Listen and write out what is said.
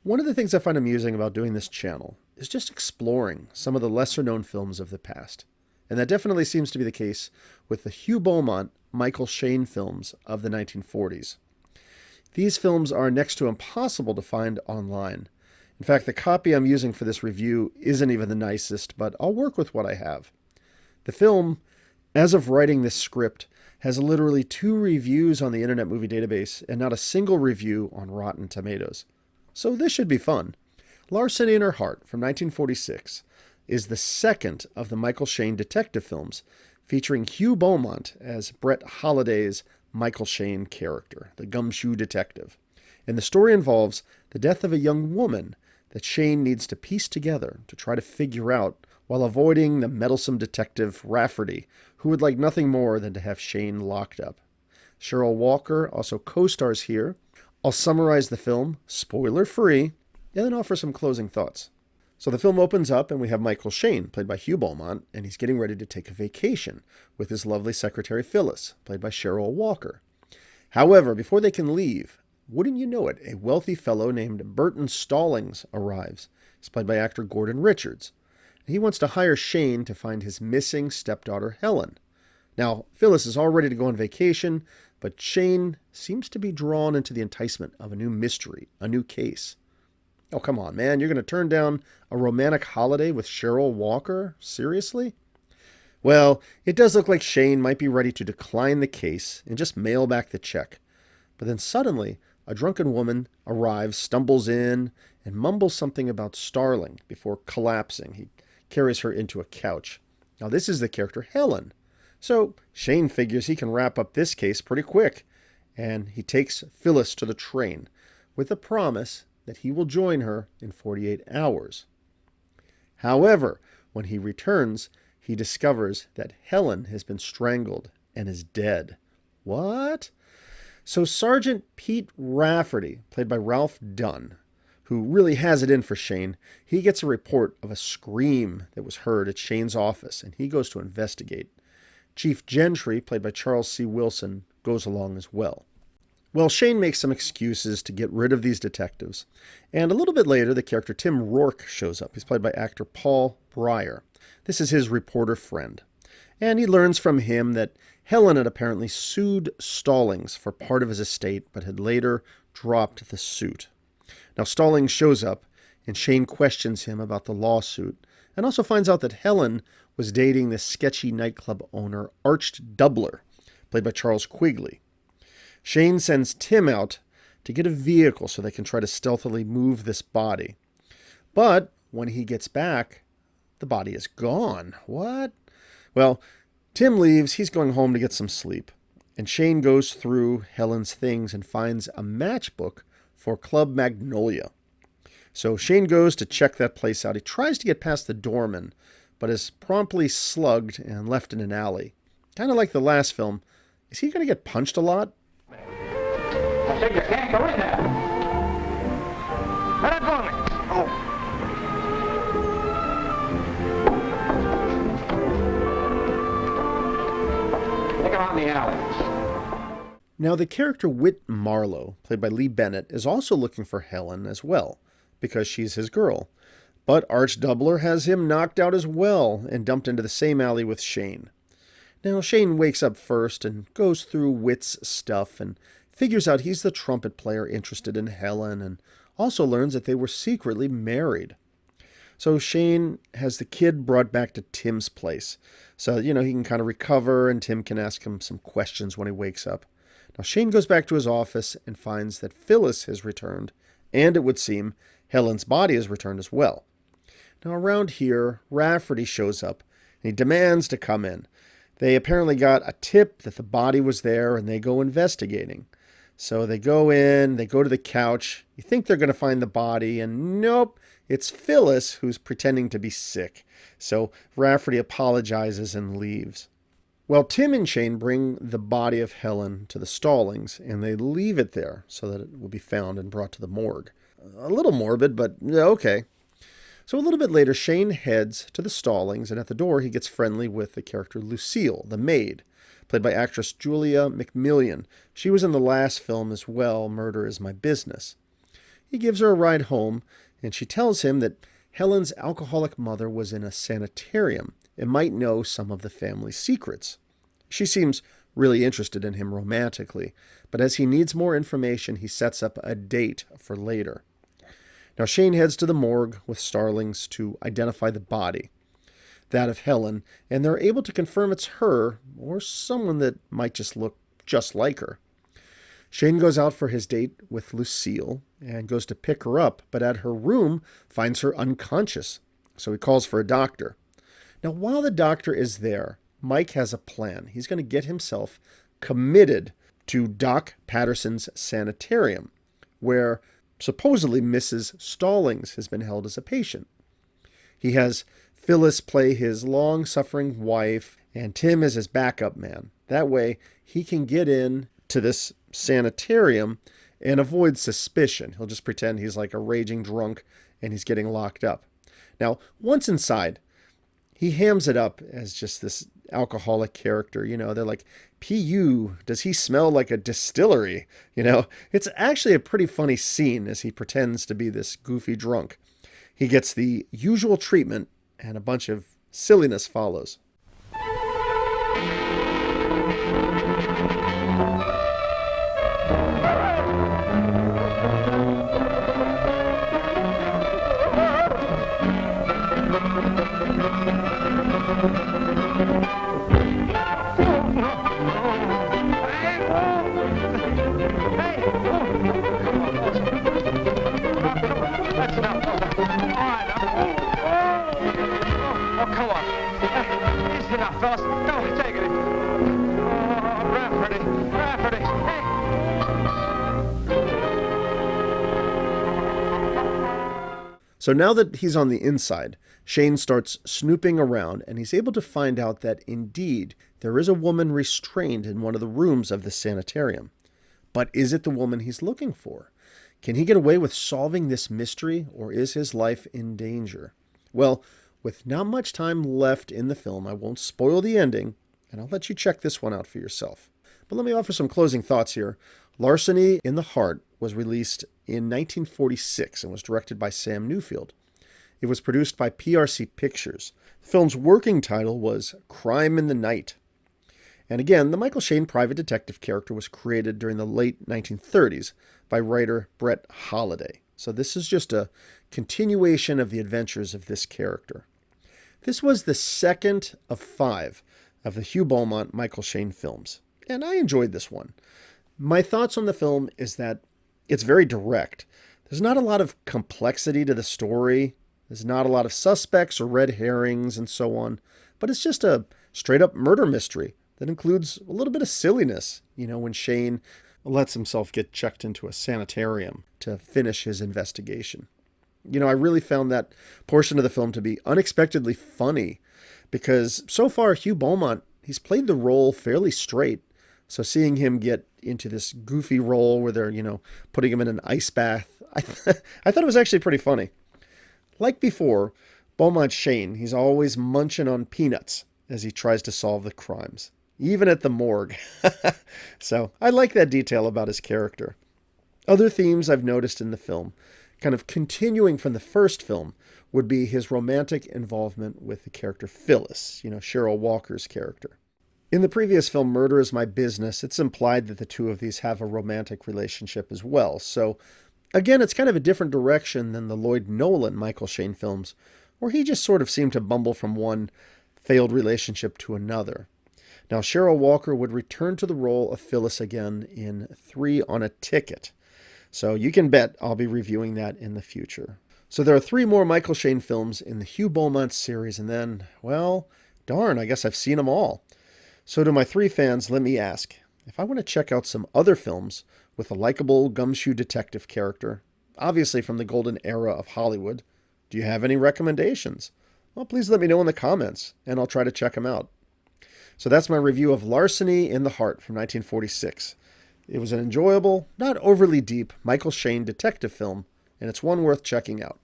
One of the things I find amusing about doing this channel is just exploring some of the lesser-known films of the past. And that definitely seems to be the case with the Hugh Beaumont Michael Shayne films of the 1940s. These films are next to impossible to find online. In fact, the copy I'm using for this review isn't even the nicest, but I'll work with what I have. The film, as of writing this script, has literally 2 reviews on the Internet Movie Database and not a single review on Rotten Tomatoes. So this should be fun. Larceny in Her Heart from 1946 is the second of the Michael Shayne detective films, featuring Hugh Beaumont as Brett Halliday's Michael Shayne character, the gumshoe detective. And the story involves the death of a young woman that Shayne needs to piece together to try to figure out while avoiding the meddlesome detective Rafferty, who would like nothing more than to have Shayne locked up. Cheryl Walker also co-stars here. I'll summarize the film, spoiler-free, and then offer some closing thoughts. So the film opens up and we have Michael Shayne, played by Hugh Beaumont, and he's getting ready to take a vacation with his lovely secretary Phyllis, played by Cheryl Walker. However, before they can leave, wouldn't you know it, a wealthy fellow named Burton Stallings arrives. He's played by actor Gordon Richards. He wants to hire Shayne to find his missing stepdaughter Helen. Now, Phyllis is all ready to go on vacation, but Shayne seems to be drawn into the enticement of a new mystery, a new case. Oh, come on, man. You're going to turn down a romantic holiday with Cheryl Walker? Seriously? Well, it does look like Shayne might be ready to decline the case and just mail back the check. But then suddenly, a drunken woman arrives, stumbles in, and mumbles something about Starling before collapsing. He carries her into a couch. Now, this is the character Helen. So Shayne figures he can wrap up this case pretty quick, and he takes Phyllis to the train with a promise that he will join her in 48 hours. However, when he returns, he discovers that Helen has been strangled and is dead. What? So Sergeant Pete Rafferty, played by Ralph Dunn, who really has it in for Shayne, he gets a report of a scream that was heard at Shayne's office, and he goes to investigate. Chief Gentry, played by Charles C. Wilson, goes along as well. Well, Shayne makes some excuses to get rid of these detectives, and a little bit later, the character Tim Rourke shows up. He's played by actor Paul Breyer. This is his reporter friend, and he learns from him that Helen had apparently sued Stallings for part of his estate, but had later dropped the suit. Now, Stallings shows up, and Shayne questions him about the lawsuit, and also finds out that Helen was dating the sketchy nightclub owner Arched Doubler, played by Charles Quigley. Shayne sends Tim out to get a vehicle so they can try to stealthily move this body. But when he gets back, the body is gone. What? Well, Tim leaves. He's going home to get some sleep. And Shayne goes through Helen's things and finds a matchbook for Club Magnolia. So Shayne goes to check that place out. He tries to get past the doorman, but is promptly slugged and left in an alley. Kind of like the last film. Is he going to get punched a lot? I said you can't go in there. Let it go me. Oh. Take him out in the alley. Now, the character Whit Marlowe, played by Lee Bennett, is also looking for Helen as well, because she's his girl. But Arch Doubler has him knocked out as well and dumped into the same alley with Shayne. Now, Shayne wakes up first and goes through Whit's stuff and figures out he's the trumpet player interested in Helen, and also learns that they were secretly married. So Shayne has the kid brought back to Tim's place, so, he can kind of recover, and Tim can ask him some questions when he wakes up. Now, Shayne goes back to his office and finds that Phyllis has returned, and it would seem Helen's body has returned as well. Now, around here, Rafferty shows up, and he demands to come in. They apparently got a tip that the body was there, and they go investigating. So they go in, they go to the couch. You think they're going to find the body, and nope, it's Phyllis who's pretending to be sick. So Rafferty apologizes and leaves. Well, Tim and Shayne bring the body of Helen to the Stallings, and they leave it there so that it will be found and brought to the morgue. A little morbid, but okay. So a little bit later, Shayne heads to the Stallings, and at the door he gets friendly with the character Lucille, the maid, played by actress Julia McMillian. She was in the last film as well, Murder Is My Business. He gives her a ride home, and she tells him that Helen's alcoholic mother was in a sanitarium and might know some of the family's secrets. She seems really interested in him romantically, but as he needs more information, he sets up a date for later. Now Shayne heads to the morgue with Starlings to identify the body, that of Helen, and they're able to confirm it's her or someone that might just look just like her. Shayne goes out for his date with Lucille and goes to pick her up, but at her room finds her unconscious, so he calls for a doctor. Now, while the doctor is there, Mike has a plan. He's going to get himself committed to Doc Patterson's sanitarium, where supposedly Mrs. Stallings has been held as a patient. He has Phyllis play his long-suffering wife, and Tim is his backup man. That way, he can get in to this sanitarium and avoid suspicion. He'll just pretend he's like a raging drunk and he's getting locked up. Now, once inside, he hams it up as just this alcoholic character. They're like, P.U., does he smell like a distillery? It's actually a pretty funny scene as he pretends to be this goofy drunk. He gets the usual treatment and a bunch of silliness follows. Rafferty, hey! So now that he's on the inside, Shayne starts snooping around and he's able to find out that indeed there is a woman restrained in one of the rooms of the sanitarium. But is it the woman he's looking for? Can he get away with solving this mystery, or is his life in danger? Well, with not much time left in the film, I won't spoil the ending, and I'll let you check this one out for yourself. But let me offer some closing thoughts here. Larceny in the Heart was released in 1946 and was directed by Sam Newfield. It was produced by PRC Pictures. The film's working title was Crime in the Night. And again, the Michael Shayne private detective character was created during the late 1930s by writer Brett Halliday. So this is just a continuation of the adventures of this character. This was the second of 5 of the Hugh Beaumont Michael Shayne films, and I enjoyed this one. My thoughts on the film is that it's very direct. There's not a lot of complexity to the story. There's not a lot of suspects or red herrings and so on, but it's just a straight-up murder mystery that includes a little bit of silliness, when Shayne lets himself get checked into a sanitarium to finish his investigation. I really found that portion of the film to be unexpectedly funny because so far Hugh Beaumont, he's played the role fairly straight. So seeing him get into this goofy role where they're, putting him in an ice bath, I thought it was actually pretty funny. Like before, Beaumont Shayne, he's always munching on peanuts as he tries to solve the crimes, even at the morgue. So I like that detail about his character. Other themes I've noticed in the film, kind of continuing from the first film, would be his romantic involvement with the character Phyllis, Cheryl Walker's character. In the previous film, Murder is My Business, it's implied that the two of these have a romantic relationship as well. So, again, it's kind of a different direction than the Lloyd Nolan Michael Shayne films, where he just sort of seemed to bumble from one failed relationship to another. Now, Cheryl Walker would return to the role of Phyllis again in 3 on a Ticket. So you can bet I'll be reviewing that in the future. So there are 3 more Michael Shayne films in the Hugh Beaumont series, and then, well, darn, I guess I've seen them all. So to my 3 fans, let me ask, if I want to check out some other films with a likable gumshoe detective character, obviously from the golden era of Hollywood, do you have any recommendations? Well, please let me know in the comments, and I'll try to check them out. So that's my review of Larceny in the Heart from 1946. It was an enjoyable, not overly deep, Michael Shayne detective film, and it's one worth checking out.